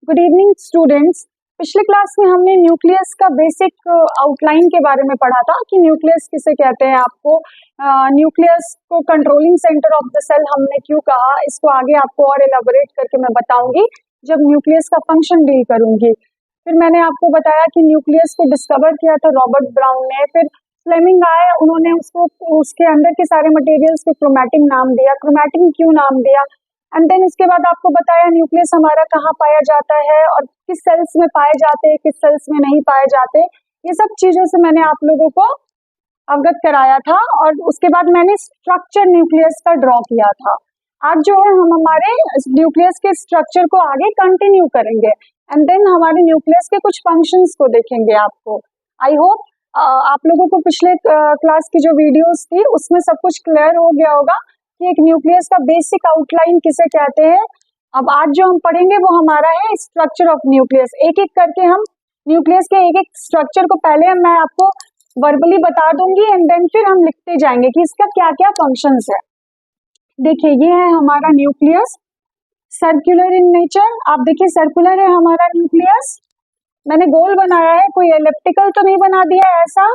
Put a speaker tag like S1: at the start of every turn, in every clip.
S1: Good evening students. पिछले class में हमने न्यूक्लियस का बेसिक आउटलाइन के बारे में पढ़ा था कि न्यूक्लियस किसे कहते हैं। आपको न्यूक्लियस को controlling centre of the cell हमने क्यों कहा, इसको आगे आपको और एलाबोरेट करके मैं बताऊंगी जब न्यूक्लियस का फंक्शन डील करूंगी। फिर मैंने आपको बताया कि न्यूक्लियस को डिस्कवर किया था रॉबर्ट ब्राउन ने, फिर फ्लेमिंग आए, उन्होंने उसको उसके अंदर के सारे मटेरियल्स को क्रोमैटिन नाम दिया। क्रोमैटिन क्यों नाम दिया? एंड देन इसके बाद आपको बताया न्यूक्लियस हमारा कहाँ पाया जाता है और किस सेल्स में पाए जाते हैं, किस सेल्स में नहीं पाए जाते। ये सब चीजों से मैंने आप लोगों को अवगत कराया था और उसके बाद मैंने स्ट्रक्चर न्यूक्लियस का ड्रॉ किया था। आज जो है हम हमारे न्यूक्लियस के स्ट्रक्चर को आगे कंटिन्यू करेंगे एंड देन हमारे न्यूक्लियस के कुछ फंक्शंस को देखेंगे। आपको आई होप आप लोगों को पिछले क्लास की जो वीडियोस थी उसमें सब कुछ क्लियर हो गया होगा कि एक न्यूक्लियस का बेसिक आउटलाइन किसे कहते हैं। अब आज जो हम पढ़ेंगे वो हमारा है स्ट्रक्चर ऑफ न्यूक्लियस। एक एक करके हम न्यूक्लियस के एक एक स्ट्रक्चर को पहले मैं आपको वर्बली बता दूंगी एंड देन फिर हम लिखते जाएंगे कि इसका क्या क्या फंक्शंस है। देखिए ये है हमारा न्यूक्लियस, सर्कुलर इन नेचर। आप देखिए सर्कुलर है हमारा न्यूक्लियस, मैंने गोल बनाया है, कोई एलिप्टिकल तो नहीं बना दिया है ऐसा,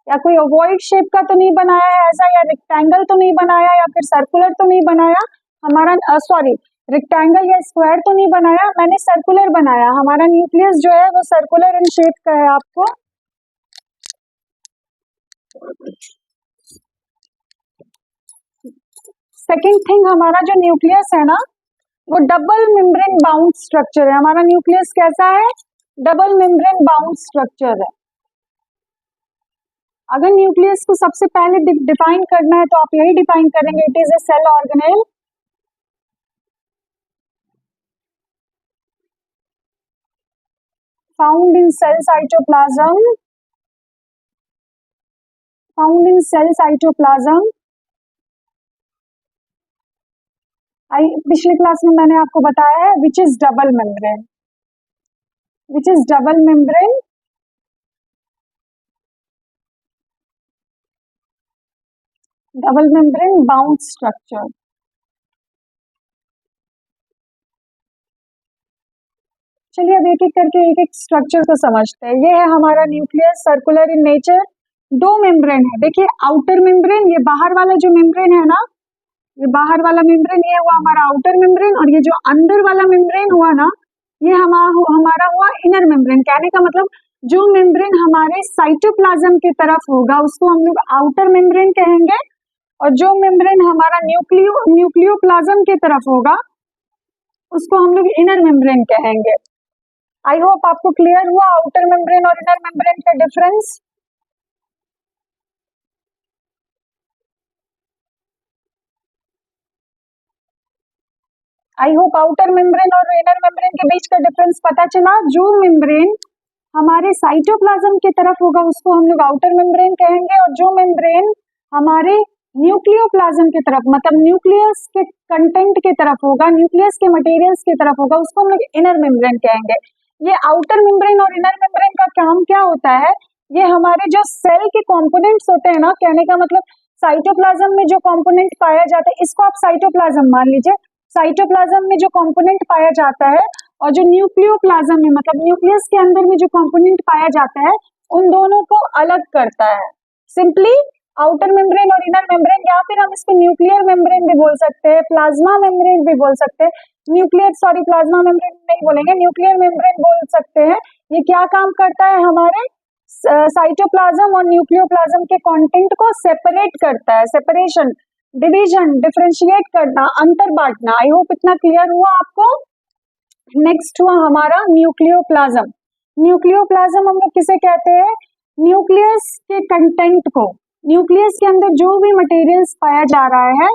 S1: या कोई ओवॉइड शेप का तो नहीं बनाया है ऐसा, या रेक्टेंगल तो नहीं बनाया, या फिर सर्कुलर तो नहीं बनाया हमारा, सॉरी रेक्टेंगल या स्क्वायर तो नहीं बनाया, मैंने सर्कुलर बनाया। हमारा न्यूक्लियस जो है वो सर्कुलर इन शेप का है। आपको सेकेंड थिंग, हमारा जो न्यूक्लियस है ना वो डबल मेम्ब्रेन बाउंड स्ट्रक्चर है। हमारा न्यूक्लियस कैसा है? डबल मेम्ब्रेन बाउंड स्ट्रक्चर है। अगर न्यूक्लियस को सबसे पहले डिफाइन करना है तो आप यही डिफाइन करेंगे, it is a cell organelle found in cell cytoplasm, found in cell cytoplasm. पिछले क्लास में मैंने आपको बताया है which is double membrane, which is double membrane, double membrane bound structure. चलिए अब एक एक करके एक एक स्ट्रक्चर को समझते हैं। ये है हमारा न्यूक्लियस, सर्कुलर इन नेचर, दो मेम्ब्रेन है। देखिए आउटर मेम्ब्रेन, ये बाहर वाला जो मेम्ब्रेन है ना, ये बाहर वाला मेम्ब्रेन ये हुआ हमारा आउटर मेम्ब्रेन, और ये जो अंदर वाला मेम्ब्रेन हुआ ना ये हमारा हुआ इनर मेम्ब्रेन। कहने का मतलब जो मेम्ब्रेन हमारे साइटोप्लाज्म की तरफ होगा उसको हम लोग आउटर मेम्ब्रेन कहेंगे, और जो मेम्ब्रेन हमारा न्यूक्लियोप्लाज्म की तरफ होगा उसको हम लोग इनर मेम्ब्रेन कहेंगे। आई होप आपको क्लियर हुआ आउटर मेम्ब्रेन और इनर मेम्ब्रेन का difference. I hope outer membrane और इनर मेम्ब्रेन के बीच का डिफरेंस पता चला। जो मेम्ब्रेन हमारे साइटोप्लाज्म की तरफ होगा उसको हम लोग आउटर मेम्ब्रेन कहेंगे, और जो मेम्ब्रेन हमारे न्यूक्लियोप्लाज्म की तरफ मतलब न्यूक्लियस के कंटेंट की तरफ होगा, न्यूक्लियस के मटेरियल्स की तरफ होगा, उसको हम लोग इनर मेम्ब्रेन कहेंगे। ये आउटर मेम्ब्रेन और इनर मेम्ब्रेन का काम क्या होता है? ये हमारे जो सेल के कंपोनेंट्स होते हैं ना, कहने का मतलब साइटोप्लाज्म में जो कंपोनेंट पाया जाता है इसको आप साइटोप्लाज्म मान लीजिए। साइटोप्लाज्म में जो कंपोनेंट पाया जाता है और जो न्यूक्लियोप्लाज्म में मतलब न्यूक्लियस के अंदर में जो कंपोनेंट पाया जाता है उन दोनों को अलग करता है। सिंपली आउटर मेम्ब्रेन और इनर मेम्ब्रेन, या फिर हम इसको न्यूक्लियर मेम्ब्रेन भी बोल सकते हैं, प्लाज्मा मेम्ब्रेन भी बोल सकते हैं, प्लाज्मा मेम्ब्रेन नहीं बोलेंगे, न्यूक्लियर मेम्ब्रेन बोल सकते हैं। ये क्या काम करता है? हमारे साइटोप्लाज्म और न्यूक्लियोप्लाज्म के कंटेंट को सेपरेट करता है, सेपरेशन, डिवीजन, डिफरेंशिएट करना, अंतर बांटना। आई होप इतना क्लियर हुआ आपको। नेक्स्ट हुआ हमारा न्यूक्लियोप्लाज्म। न्यूक्लियोप्लाज्म हम लोग किसे कहते हैं? न्यूक्लियस के कंटेंट को, न्यूक्लियस के अंदर जो भी मटेरियल्स पाया जा रहा है,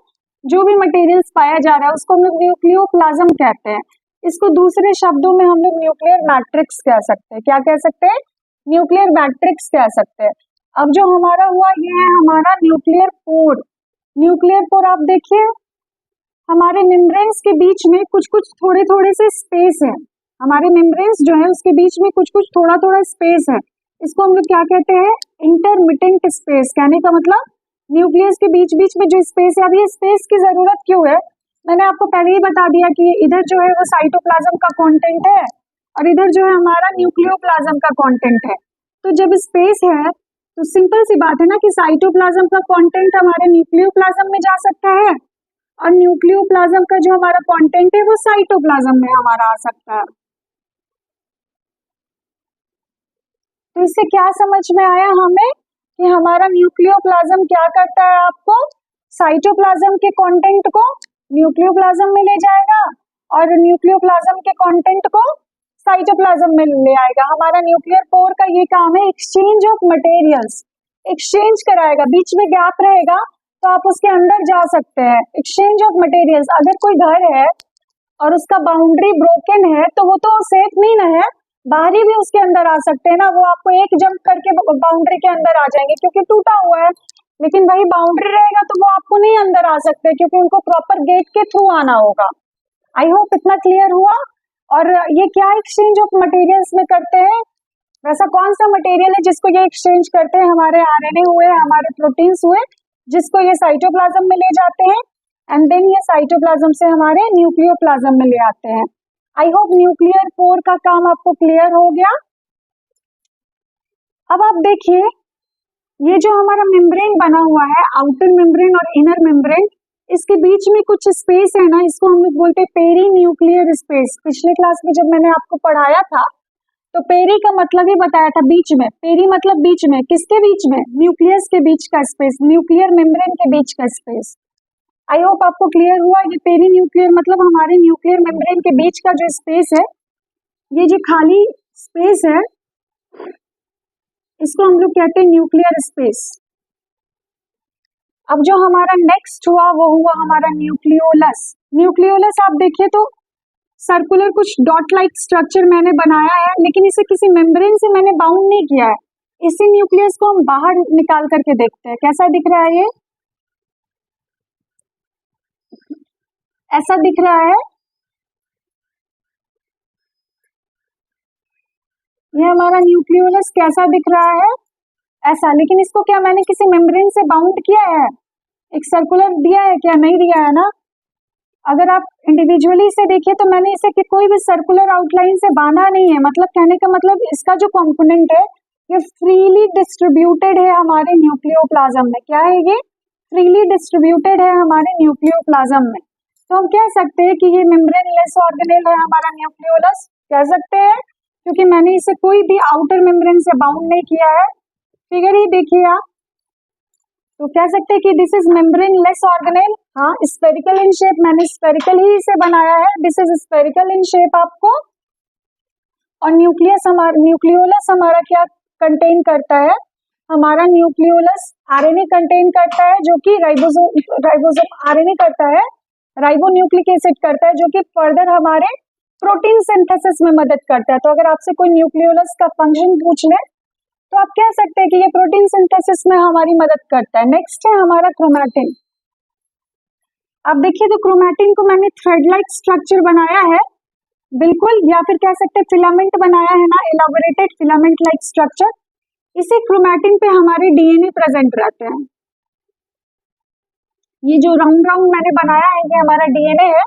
S1: जो भी मटेरियल्स पाया जा रहा है उसको हम लोग न्यूक्लियोप्लाज्म कहते हैं। इसको दूसरे शब्दों में हम लोग न्यूक्लियर मैट्रिक्स कह सकते हैं। क्या कह सकते हैं? न्यूक्लियर मैट्रिक्स कह सकते हैं। अब जो हमारा हुआ ये है हमारा न्यूक्लियर पोर। न्यूक्लियर पोर आप देखिए हमारे मेम्ब्रेन्स के बीच में कुछ कुछ थोड़े थोड़े से स्पेस है। हमारे मेम्ब्रेन्स जो है उसके बीच में कुछ कुछ थोड़ा थोड़ा स्पेस है। इसको हम लोग क्या कहते हैं? Intermittent space. कहने का मतलब न्यूक्लियस के बीच बीच में जो स्पेस है, अब ये स्पेस की जरूरत क्यों है? मैंने आपको पहले ही बता दिया कि इधर जो है वो साइटोप्लाज्म का कंटेंट है और इधर जो है हमारा न्यूक्लियोप्लाज्म का कंटेंट है। तो जब स्पेस है तो सिंपल सी बात है ना कि साइटोप्लाज्म का कंटेंट हमारे न्यूक्लियोप्लाज्म में जा सकता है और न्यूक्लियोप्लाज्म का जो हमारा कंटेंट है वो साइटोप्लाज्म में हमारा आ सकता है। तो इससे क्या समझ में आया हमें कि हमारा न्यूक्लियोप्लाज्म क्या करता है, आपको साइटोप्लाज्म के कंटेंट को न्यूक्लियोप्लाज्म में ले जाएगा और न्यूक्लियोप्लाज्म के कंटेंट को साइटोप्लाज्म में ले आएगा। हमारा न्यूक्लियर पोर का ये काम है, एक्सचेंज ऑफ मटेरियल्स, एक्सचेंज कराएगा। बीच में गैप रहेगा तो आप उसके अंदर जा सकते हैं। एक्सचेंज ऑफ मटेरियल्स, अगर कोई घर है और उसका बाउंड्री ब्रोकन है तो वो तो सेफ नहीं ना है, बाहरी भी उसके अंदर आ सकते हैं ना। वो आपको एक जंप करके बाउंड्री के अंदर आ जाएंगे क्योंकि टूटा हुआ है, लेकिन वही बाउंड्री रहेगा तो वो आपको नहीं अंदर आ सकते क्योंकि उनको प्रॉपर गेट के थ्रू आना होगा। आई होप इतना क्लियर हुआ। और ये क्या एक्सचेंज ऑफ मटेरियल्स में करते हैं, वैसा कौन सा मटेरियल है जिसको ये एक्सचेंज करते हैं? हमारे आरएनए हुए, हमारे प्रोटीन्स हुए, जिसको ये साइटोप्लाज्म में ले जाते हैं एंड देन ये साइटोप्लाज्म से हमारे न्यूक्लियोप्लाज्म में ले आते हैं। आई होप न्यूक्लियर पोर का काम आपको क्लियर हो गया। अब आप देखिए ये जो हमारा मेम्ब्रेन बना हुआ है, आउटर मेम्ब्रेन और इनर मेम्ब्रेन, इसके बीच में कुछ स्पेस है ना, इसको हम लोग बोलते हैं पेरी न्यूक्लियर स्पेस। पिछले क्लास में जब मैंने आपको पढ़ाया था तो पेरी का मतलब ही बताया था बीच में। पेरी मतलब बीच में, किसके बीच में? न्यूक्लियस के बीच का स्पेस, न्यूक्लियर मेम्ब्रेन के बीच का स्पेस। आई होप आपको क्लियर हुआ। ये पेरी न्यूक्लियर मतलब हमारे न्यूक्लियर मेम्ब्रेन के बीच का जो स्पेस है, ये जो खाली स्पेस है इसको हम लोग कहते हैं न्यूक्लियर स्पेस। अब जो हमारा नेक्स्ट हुआ वो हुआ हमारा न्यूक्लियोलस। न्यूक्लियोलस आप देखिए तो सर्कुलर कुछ डॉट लाइक स्ट्रक्चर मैंने बनाया है, लेकिन इसे किसी मेम्ब्रेन से मैंने बाउंड नहीं किया है। इसी न्यूक्लियस को हम बाहर निकाल करके देखते हैं कैसा दिख रहा है। ये ऐसा दिख रहा है, ये हमारा न्यूक्लियोलस कैसा दिख रहा है, ऐसा। लेकिन इसको क्या मैंने किसी मेम्ब्रेन से बाउंड किया है? एक सर्कुलर दिया है क्या? नहीं दिया है ना। अगर आप इंडिविजुअली से देखिए तो मैंने इसे कि कोई भी सर्कुलर आउटलाइन से बांधा नहीं है। मतलब कहने का मतलब इसका जो कंपोनेंट है ये फ्रीली डिस्ट्रीब्यूटेड है हमारे न्यूक्लियोप्लाज्म में। क्या है ये? फ्रीली डिस्ट्रीब्यूटेड है हमारे न्यूक्लियोप्लाज्म में। तो हम कह सकते हैं कि ये मेम्ब्रेन लेस ऑर्गेनेल है हमारा न्यूक्लियोलस, कह सकते हैं, क्योंकि मैंने इसे कोई भी आउटर मेम्ब्रेन से बाउंड नहीं किया है। फिगर ही देखिए आप, तो कह सकते हैं कि this is membrane less organelle. हाँ, स्फेरिकल इन शेप, मैंने स्फेरिकल ही इसे बनाया है। This is spherical in shape आपको। और न्यूक्लियोलस हमारा क्या कंटेन करता है? हमारा न्यूक्लियोलस आरएनए कंटेन करता है, जो कि राइबोसोम आरएनए करता है, राइबोन्यूक्लिक एसिड करता है, जो कि फर्दर हमारे प्रोटीन सिंथेसिस में मदद करता है। तो अगर आपसे कोई न्यूक्लियोलस का फंक्शन पूछ ले तो आप कह सकते हैं कि ये प्रोटीन सिंथेसिस में हमारी मदद करता है। नेक्स्ट है हमारा क्रोमैटिन। अब देखिए तो क्रोमैटिन को मैंने थ्रेड लाइक स्ट्रक्चर बनाया है, बिल्कुल, या फिर कह सकते हैं फिलामेंट बनाया है ना, एलाबोरेटेड फिलामेंट लाइक स्ट्रक्चर। इसी क्रोमैटिन पे हमारे डीएनए प्रेजेंट रहते हैं। ये जो राउंड राउंड मैंने बनाया है ये हमारा डीएनए है,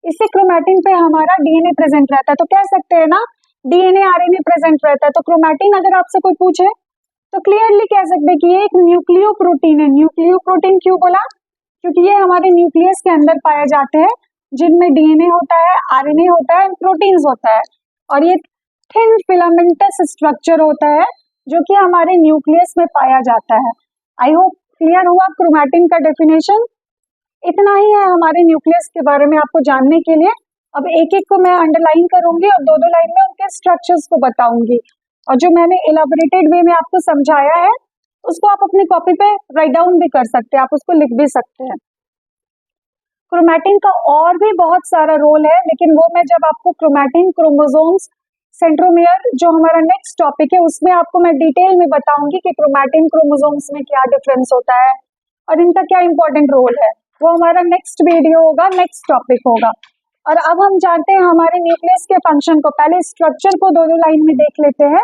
S1: इसी क्रोमैटिन पे हमारा डीएनए प्रेजेंट रहता है। तो कह सकते हैं ना डीएनए आरएनए प्रेजेंट रहता है। तो क्रोमैटिन अगर आपसे कोई पूछे तो क्लियरली कह सकते हैं कि ये एक न्यूक्लियो प्रोटीन है। न्यूक्लियो प्रोटीन क्यों बोला? क्योंकि ये हमारे न्यूक्लियस के अंदर पाए जाते हैं, जिनमें डीएनए होता है, आरएनए होता है, प्रोटीन्स होता है, और ये थिन फिलामेंटस स्ट्रक्चर होता है जो कि हमारे न्यूक्लियस में पाया जाता है। आई होप क्लियर हुआ क्रोमैटिन का डेफिनेशन। इतना ही है हमारे न्यूक्लियस के बारे में आपको जानने के लिए। अब एक एक को मैं अंडरलाइन करूंगी और दो दो लाइन में उनके स्ट्रक्चर्स को बताऊंगी, और जो मैंने एलाबोरेटेड वे में आपको समझाया है उसको आप अपनी कॉपी पे राइट डाउन भी कर सकते हैं, आप उसको लिख भी सकते हैं। क्रोमैटिन का और भी बहुत सारा रोल है, लेकिन वो मैं जब आपको क्रोमैटिन, क्रोमोसोम्स, सेंट्रोमियर जो हमारा नेक्स्ट टॉपिक है उसमें आपको मैं डिटेल में बताऊंगी कि क्रोमैटिन क्रोमोसोम्स में क्या डिफरेंस होता है और इनका क्या इंपॉर्टेंट रोल है। वो हमारा नेक्स्ट वीडियो होगा, नेक्स्ट टॉपिक होगा। और अब हम जानते हैं हमारे न्यूक्लियस के फंक्शन को। पहले स्ट्रक्चर को दो दो लाइन में देख लेते हैं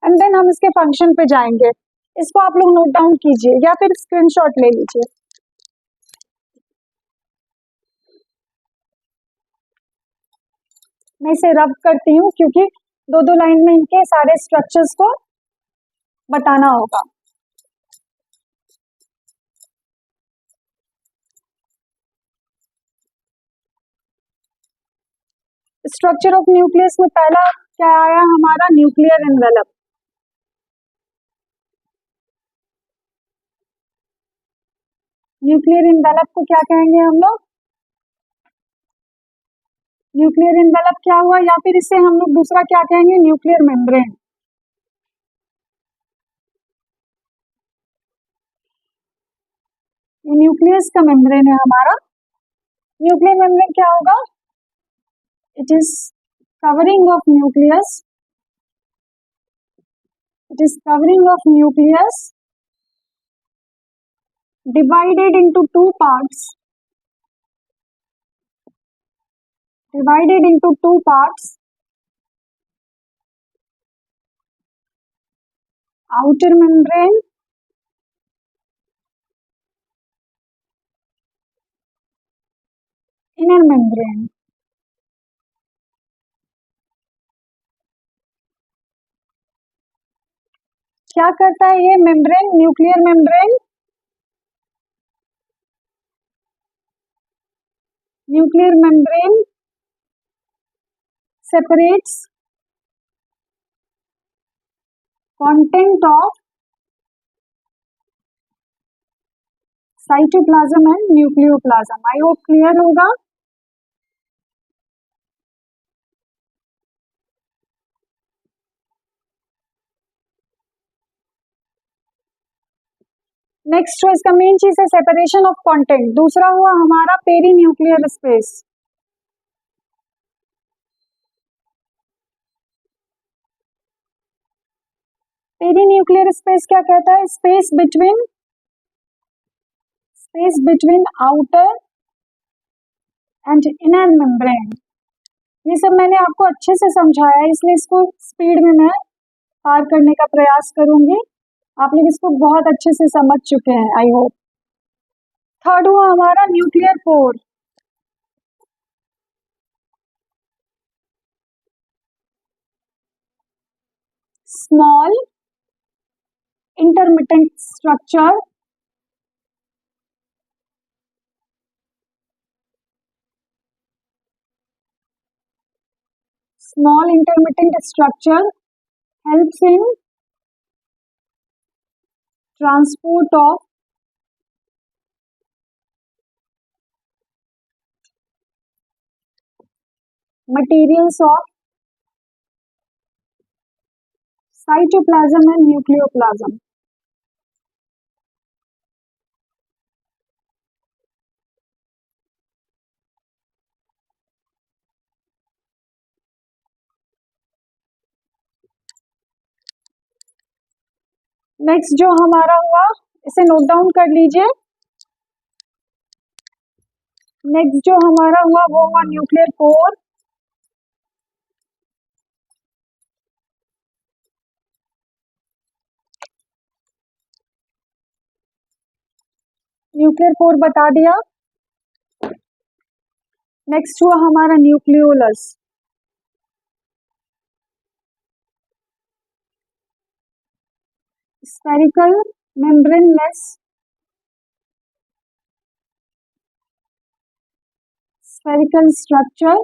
S1: एंड देन हम इसके फंक्शन पे जाएंगे। इसको आप लोग नोट डाउन कीजिए या फिर स्क्रीनशॉट ले लीजिए। मैं इसे रब करती हूँ क्योंकि दो दो लाइन में इनके सारे स्ट्रक्चर्स को बताना होगा। स्ट्रक्चर ऑफ न्यूक्लियस में पहला क्या आया हमारा, न्यूक्लियर एनवेलप। न्यूक्लियर एनवेलप को क्या कहेंगे हम लोग, न्यूक्लियर एनवेलप क्या हुआ, या फिर इसे हम लोग दूसरा क्या कहेंगे, न्यूक्लियर मेम्ब्रेन। ये न्यूक्लियस का मेम्ब्रेन है हमारा। न्यूक्लियर मेम्ब्रेन क्या होगा, it is covering of nucleus, it is covering of nucleus divided into two parts, outer membrane inner membrane। क्या करता है ये membrane, nuclear membrane, separates content of cytoplasm and nucleoplasm। I hope clear होगा। Next जो इसका main चीज है separation of content. दूसरा हुआ हमारा perinuclear space. Perinuclear space क्या कहता है, space between outer and inner membrane. ये सब मैंने आपको अच्छे से समझाया है, इसलिए इसको स्पीड में मैं पार करने का प्रयास करूंगी। आप लोग इसको बहुत अच्छे से समझ चुके हैं आई होप। थर्ड हुआ हमारा nuclear pore. Small intermittent structure helps in transport of materials of cytoplasm and nucleoplasm। Next जो हमारा हुआ, इसे नोट डाउन कर लीजिए। नेक्स्ट जो हमारा हुआ वो हुआ न्यूक्लियर कोर। न्यूक्लियर कोर बता दिया। नेक्स्ट हुआ हमारा nucleolus. Spherical membraneless spherical structure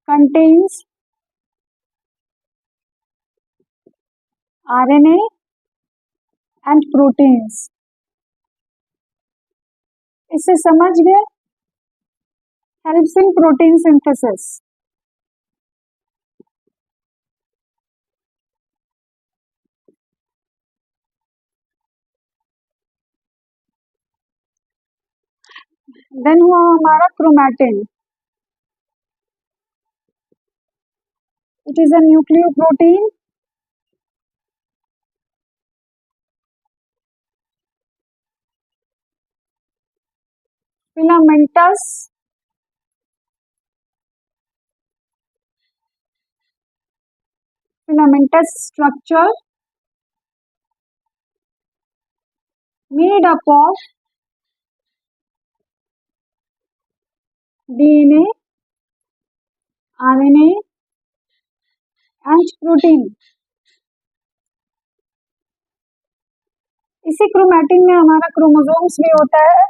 S1: contains RNA and proteins। इससे समझ गए, helps in protein synthesis। Then हुआ हमारा chromatin. It is a nucleoprotein filamentous structure made up of DNA, RNA and protein. इसी क्रोमैटिन में हमारा क्रोमोसोम्स भी होता है।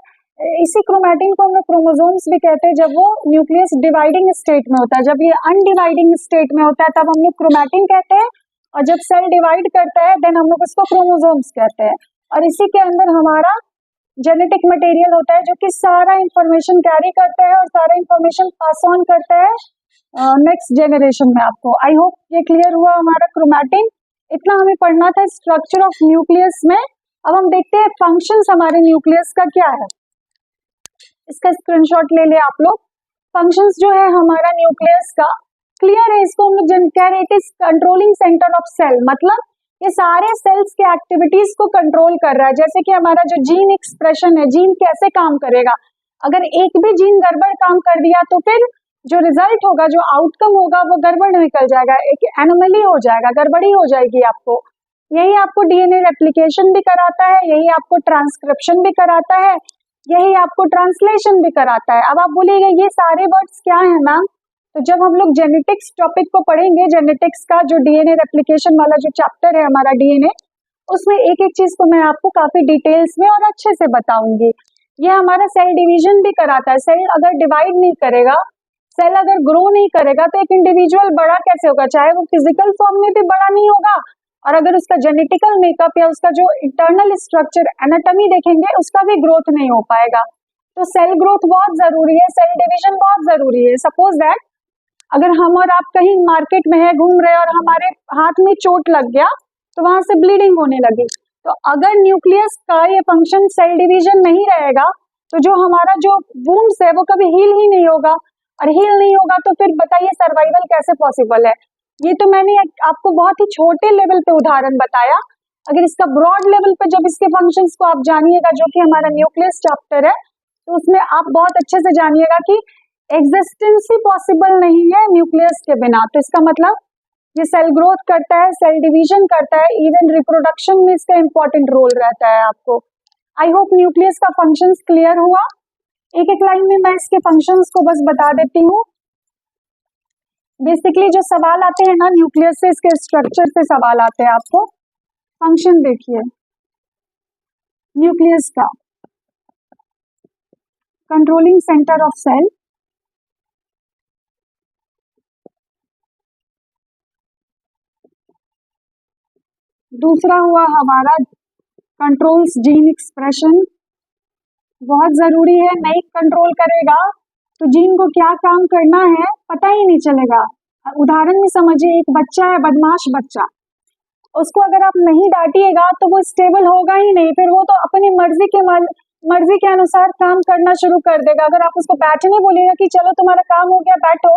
S1: इसी क्रोमैटिन को हम लोग क्रोमोसोम्स भी कहते हैं जब वो न्यूक्लियस डिवाइडिंग स्टेट में होता है। जब ये अनडिवाइडिंग स्टेट में होता है तब हम लोग क्रोमैटिन कहते हैं, और जब सेल डिवाइड करता है देन हम लोग उसको क्रोमोसोम्स कहते हैं। और इसी के अंदर हमारा जेनेटिक मटेरियल होता है जो कि सारा इंफॉर्मेशन कैरी करता है और सारा इंफॉर्मेशन पास ऑन करता है नेक्स्ट जेनरेशन में। आपको आई होप ये क्लियर हुआ हमारा क्रोमैटिन। इतना हमें पढ़ना था स्ट्रक्चर ऑफ न्यूक्लियस में। अब हम देखते हैं फंक्शंस हमारे न्यूक्लियस का क्या है। इसका स्क्रीनशॉट ले ले आप लोग। फंक्शंस जो है हमारा न्यूक्लियस का क्लियर है, इसको हम लोग कह रहे थे कंट्रोलिंग सेंटर ऑफ सेल, मतलब ये सारे सेल्स के एक्टिविटीज को कंट्रोल कर रहा है। जैसे कि हमारा जो जीन एक्सप्रेशन है, जीन कैसे काम करेगा, अगर एक भी जीन गड़बड़ काम कर दिया तो फिर जो रिजल्ट होगा, जो आउटकम होगा वो गड़बड़ निकल जाएगा, एक एनोमली हो जाएगा, गड़बड़ी हो जाएगी आपको। यही आपको डीएनए रेप्लिकेशन भी कराता है, यही आपको ट्रांसक्रिप्शन भी कराता है, यही आपको ट्रांसलेशन भी कराता है। अब आप बोलिएगा ये सारे वर्ड्स क्या है मैम, तो जब हम लोग जेनेटिक्स टॉपिक को पढ़ेंगे, जेनेटिक्स का जो डीएनए रेप्लिकेशन वाला जो चैप्टर है हमारा डीएनए, उसमें एक एक चीज को मैं आपको काफी डिटेल्स में और अच्छे से बताऊंगी। ये हमारा सेल डिवीजन भी कराता है। सेल अगर डिवाइड नहीं करेगा, सेल अगर ग्रो नहीं करेगा तो एक इंडिविजुअल बड़ा कैसे होगा, चाहे वो फिजिकल फॉर्म में भी बड़ा नहीं होगा, और अगर उसका जेनेटिकल मेकअप या उसका जो इंटरनल स्ट्रक्चर एनाटॉमी देखेंगे उसका भी ग्रोथ नहीं हो पाएगा। तो सेल ग्रोथ बहुत जरूरी है, सेल डिवीजन बहुत जरूरी है। सपोज दैट अगर हम और आप कहीं मार्केट में है, घूम रहे और हमारे हाथ में चोट लग गया तो वहां से ब्लीडिंग होने लगी, तो अगर न्यूक्लियस का ये फंक्शन सेल डिवीजन नहीं रहेगा तो जो हमारा जो वुंड्स है वो कभी हील ही नहीं होगा, और हील नहीं होगा तो फिर बताइए सर्वाइवल कैसे पॉसिबल है। ये तो मैंने आपको बहुत ही छोटे लेवल पे उदाहरण बताया। अगर इसका ब्रॉड लेवल पे जब इसके फंक्शंस को आप जानिएगा, जो कि हमारा न्यूक्लियस चैप्टर है, तो उसमें आप बहुत अच्छे से जानिएगा कि एग्जिस्टेंस ही पॉसिबल नहीं है न्यूक्लियस के बिना। तो इसका मतलब ये सेल ग्रोथ करता है, सेल डिवीजन करता है, इवन रिप्रोडक्शन में इसका इंपॉर्टेंट रोल रहता है। आपको आई होप न्यूक्लियस का फंक्शंस क्लियर हुआ। एक एक लाइन में मैं इसके फंक्शंस को बस बता देती हूँ। बेसिकली जो सवाल आते हैं ना न्यूक्लियस से, इसके स्ट्रक्चर से सवाल आते हैं आपको। फंक्शन देखिए न्यूक्लियस का, कंट्रोलिंग सेंटर ऑफ सेल, दूसरा हुआ हमारा कंट्रोल्स जीन एक्सप्रेशन, बहुत जरूरी है, नहीं कंट्रोल करेगा तो जीन को क्या काम करना है पता ही नहीं चलेगा। उदाहरण में समझिए, एक बच्चा है, बदमाश बच्चा, उसको अगर आप नहीं डांटिएगा तो वो स्टेबल होगा ही नहीं, फिर वो तो अपनी मर्जी के अनुसार काम करना शुरू कर देगा। अगर आप उसको बैठने बोलिएगा कि चलो तुम्हारा काम हो गया बैठो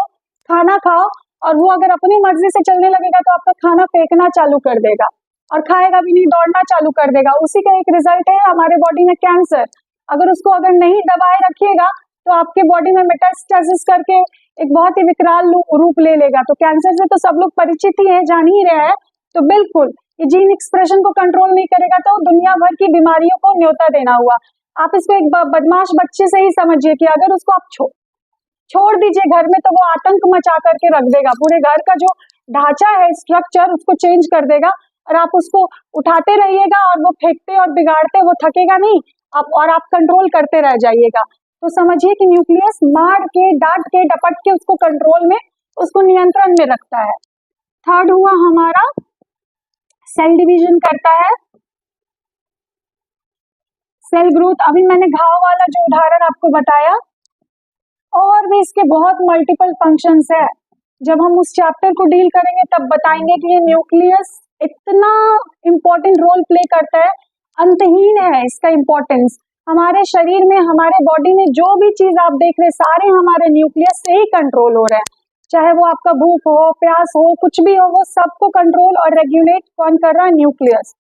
S1: खाना खाओ, और वो अगर अपनी मर्जी से चलने लगेगा तो आपका खाना फेंकना चालू कर देगा और खाएगा भी नहीं, दौड़ना चालू कर देगा। उसी का एक रिजल्ट है हमारे बॉडी में कैंसर। अगर उसको अगर नहीं दबाए रखिएगा तो आपके बॉडी में मेटास्टेसिस करके एक बहुत ही विकराल रूप ले लेगा। तो कैंसर से तो सब लोग परिचित ही है, जान ही रहे हैं। तो बिल्कुल ये जीन एक्सप्रेशन को कंट्रोल नहीं करेगा तो दुनिया भर की बीमारियों को न्योता देना हुआ। आप इसको एक बदमाश बच्चे से ही समझिए कि अगर उसको आप छोड़ दीजिए घर में तो वो आतंक मचा करके रख देगा, पूरे घर का जो ढांचा है स्ट्रक्चर उसको चेंज कर देगा, और आप उसको उठाते रहिएगा और वो फेंकते और बिगाड़ते, वो थकेगा नहीं और आप कंट्रोल करते रह जाइएगा। तो समझिए कि न्यूक्लियस मार के, डांट के, डपट के उसको कंट्रोल में, उसको नियंत्रण में रखता है। थर्ड हुआ हमारा सेल डिवीजन करता है, सेल ग्रोथ। अभी मैंने घाव वाला जो उदाहरण आपको बताया, और भी इसके बहुत मल्टीपल फंक्शंस है। जब हम उस चैप्टर को डील करेंगे तब बताएंगे कि ये न्यूक्लियस इतना इम्पोर्टेंट रोल प्ले करता है, अंतहीन है इसका इम्पोर्टेंस। हमारे शरीर में, हमारे बॉडी में जो भी चीज आप देख रहे सारे हमारे न्यूक्लियस से ही कंट्रोल हो रहे हैं। चाहे वो आपका भूख हो, प्यास हो, कुछ भी हो, वो सबको कंट्रोल और रेगुलेट कौन कर रहा है, न्यूक्लियस।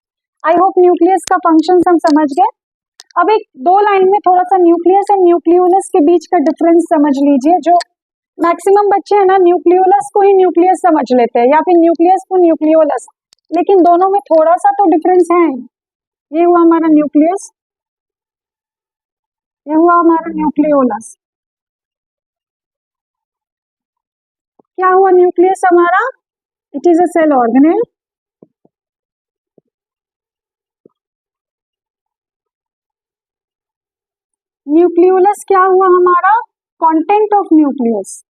S1: आई होप न्यूक्लियस का फंक्शन हम समझ गए। अब एक दो लाइन में थोड़ा सा न्यूक्लियस और न्यूक्लियोलस के बीच का डिफरेंस समझ लीजिए। जो मैक्सिमम बच्चे हैं ना न्यूक्लियोलस को ही न्यूक्लियस समझ लेते हैं या फिर न्यूक्लियस को न्यूक्लियोलस, लेकिन दोनों में थोड़ा सा तो डिफरेंस है। ये हुआ हमारा न्यूक्लियस, ये हुआ हमारा न्यूक्लियोलस। क्या हुआ न्यूक्लियस हमारा? It is a cell organelle. Nucleolus क्या हुआ हमारा? Content of nucleus.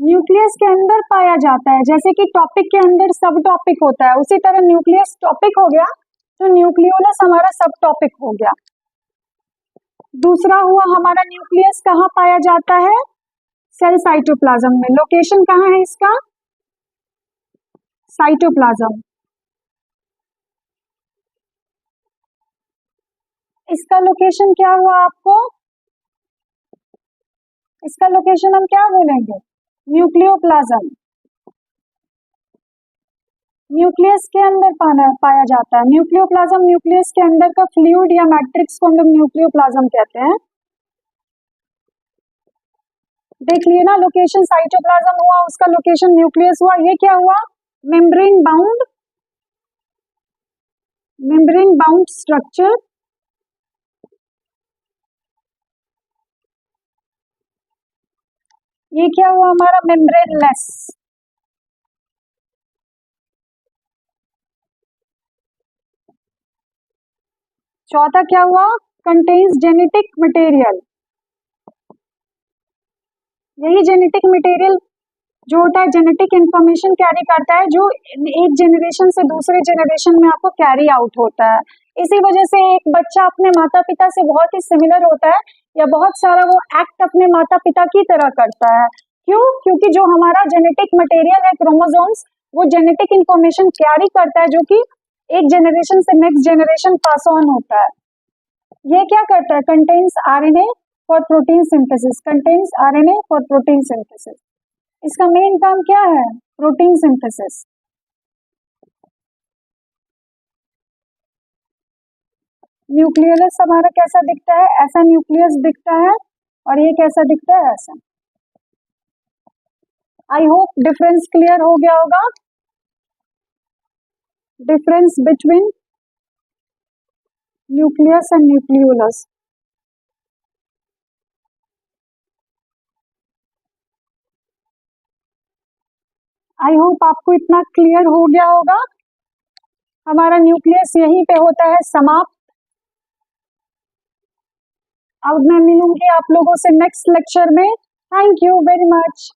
S1: न्यूक्लियस के अंदर पाया जाता है, जैसे कि टॉपिक के अंदर सब टॉपिक होता है, उसी तरह न्यूक्लियस टॉपिक हो गया तो न्यूक्लियोलस हमारा सब टॉपिक हो गया। दूसरा हुआ हमारा न्यूक्लियस कहाँ पाया जाता है? सेल साइटोप्लाज्म में। लोकेशन कहाँ है इसका? साइटोप्लाज्म। इसका लोकेशन क्या हुआ आपको? इसका लोकेशन हम क्या बोलेंगे? न्यूक्लियोप्लाज्म। न्यूक्लियस के अंदर पाया जाता है। न्यूक्लियोप्लाज्म न्यूक्लियस के अंदर का फ्लूइड या मैट्रिक्स को हम लोग न्यूक्लियोप्लाज्म कहते हैं। देख लिए ना, लोकेशन साइटोप्लाज्म हुआ, उसका लोकेशन न्यूक्लियस हुआ। ये क्या हुआ? Membrane bound structure. ये क्या हुआ हमारा? मेम्ब्रेनलेस। चौथा क्या हुआ? Contains genetic material. यही जेनेटिक मटेरियल जो होता है जेनेटिक इंफॉर्मेशन कैरी करता है, जो एक जनरेशन से दूसरे जनरेशन में आपको कैरी आउट होता है। इसी वजह से एक बच्चा अपने माता पिता से बहुत ही सिमिलर होता है, या बहुत सारा वो एक्ट अपने माता पिता की तरह करता है। क्यों? क्योंकि जो हमारा जेनेटिक मटेरियल है क्रोमोसोम्स, वो जेनेटिक इंफॉर्मेशन कैरी करता है, जो कि एक जनरेशन से नेक्स्ट जनरेशन पास ऑन होता है। ये क्या करता है? Contains RNA for protein synthesis. Contains RNA for protein synthesis. इसका मेन काम क्या है? Protein synthesis. न्यूक्लियस हमारा कैसा दिखता है? ऐसा न्यूक्लियस दिखता है, और ये कैसा दिखता है? ऐसा। आई होप डिफरेंस क्लियर हो गया होगा। Difference between nucleus and nucleolus. I hope आपको इतना क्लियर हो गया होगा। हमारा न्यूक्लियस यहीं पे होता है समाप्त। अब मैं मिलूंगी आप लोगों से नेक्स्ट लेक्चर में। Thank you very much.